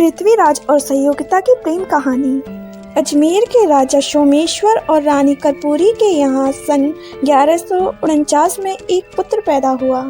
पृथ्वीराज और सहयोगिता की प्रेम कहानी। अजमेर के राजा सोमेश्वर और रानी कर्पूरी के यहाँ सन 1149 में एक पुत्र पैदा हुआ,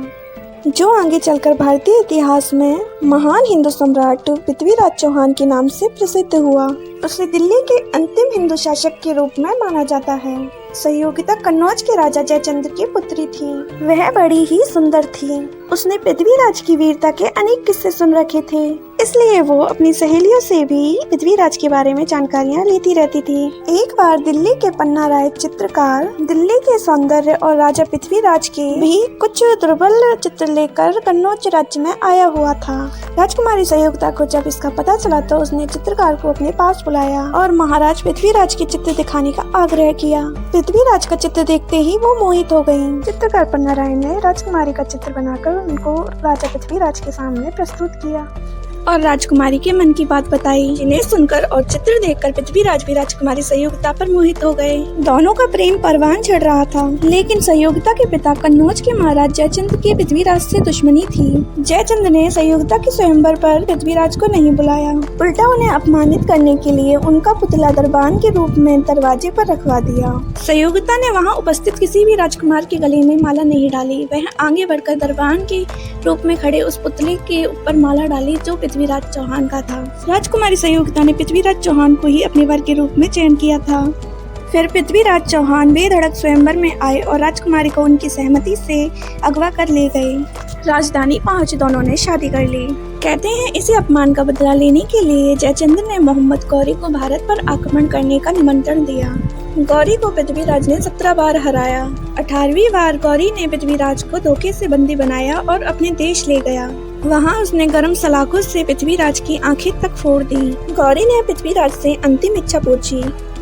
जो आगे चलकर भारतीय इतिहास में महान हिंदू सम्राट पृथ्वीराज चौहान के नाम से प्रसिद्ध हुआ। उसे दिल्ली के अंतिम हिंदू शासक के रूप में माना जाता है। सहयोगिता कन्नौज के राजा जयचंद्र की पुत्री थी। वह बड़ी ही सुंदर थी। उसने पृथ्वीराज की वीरता के अनेक किस्से सुन रखे थे, इसलिए वो अपनी सहेलियों से भी पृथ्वीराज के बारे में जानकारियाँ लेती रहती थी। एक बार दिल्ली के पन्ना राय चित्रकार दिल्ली के सौंदर्य और राजा पृथ्वीराज के भी कुछ दुर्बल चित्र लेकर कन्नौज राज्य में आया हुआ था। राजकुमारी सहयोगिता को जब इसका पता चला तो उसने चित्रकार को अपने पास बुलाया और महाराज पृथ्वीराज के चित्र दिखाने का आग्रह किया। पृथ्वीराज का चित्र देखते ही वो मोहित हो गयी। चित्रकार पन्ना राय ने राजकुमारी का चित्र बनाकर उनको राजा पृथ्वीराज के सामने प्रस्तुत किया और राजकुमारी के मन की बात बताई, जिन्हें सुनकर और चित्र देखकर पृथ्वीराज भी राजकुमारी सहयोगिता पर मोहित हो गए। दोनों का प्रेम परवान चढ़ रहा था, लेकिन सहयोगिता के पिता कन्नौज के महाराज जयचंद्र की पृथ्वीराज से दुश्मनी थी। जयचंद्र ने सहयोगिता के स्वयंवर पर पृथ्वीराज को नहीं बुलाया, उल्टा उन्हें अपमानित करने के लिए उनका पुतला दरबान के रूप में दरवाजे पर रखवा दिया। सहयोगिता ने वहाँ उपस्थित किसी भी राजकुमार के गले में माला नहीं डाली। वह आगे बढ़कर दरबान के रूप में खड़े उस पुतले के ऊपर माला डाली जो पृथ्वीराज चौहान का था। राजकुमारी सहयोगिता ने पृथ्वीराज चौहान को ही अपने वर के रूप में चयन किया था। फिर पृथ्वीराज चौहान बेधड़क स्वयंवर में आए और राजकुमारी को उनकी सहमति से अगवा कर ले गए। राजधानी पहुंच दोनों ने शादी कर ली। कहते हैं इसी अपमान का बदला लेने के लिए जयचंद्र ने मोहम्मद गौरी को भारत पर आक्रमण करने का निमंत्रण दिया। गौरी को पृथ्वीराज ने 17 बार हराया। 18वीं बार गौरी ने पृथ्वीराज को धोखे से बंदी बनाया और अपने देश ले गया। वहाँ उसने गर्म सलाखों से पृथ्वीराज की आंखें तक फोड़ दी। गौरी ने पृथ्वीराज से अंतिम इच्छा पूछी।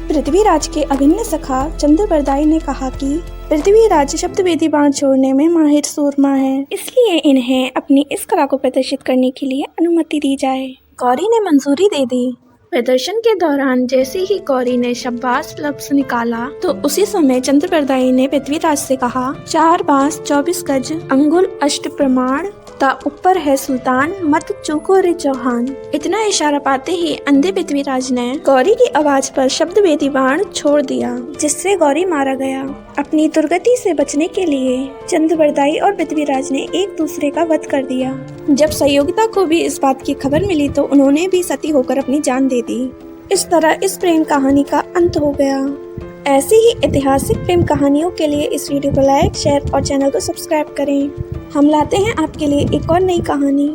पृथ्वीराज के अभिन्न सखा चंद्रबरदाई ने कहा कि पृथ्वीराज शब्दवेदी बाण छोड़ने में माहिर सूरमा है, इसलिए इन्हें अपनी इस कला को प्रदर्शित करने के लिए अनुमति दी जाए। गौरी ने मंजूरी दे दी। प्रदर्शन के दौरान जैसे ही गौरी ने शाबाश लफ्ज निकाला तो उसी समय चंद्रबरदाई ने पृथ्वीराज से कहा, 4 बांस 24 गज अंगुल अष्ट प्रमाण ता ऊपर है सुल्तान मत चूको रे चौहान। इतना इशारा पाते ही अंधे पृथ्वीराज ने गौरी की आवाज पर शब्दवेदी बाण छोड़ दिया, जिससे गौरी मारा गया। अपनी दुर्गति से बचने के लिए चंद्रबरदाई और पृथ्वीराज ने एक दूसरे का वध कर दिया। जब सहयोगिता को भी इस बात की खबर मिली तो उन्होंने भी सती होकर अपनी जान दे दी। इस तरह इस प्रेम कहानी का अंत हो गया। ऐसी ही ऐतिहासिक प्रेम कहानियों के लिए इस वीडियो को लाइक, शेयर और चैनल को सब्सक्राइब करें। हम लाते हैं आपके लिए एक और नई कहानी।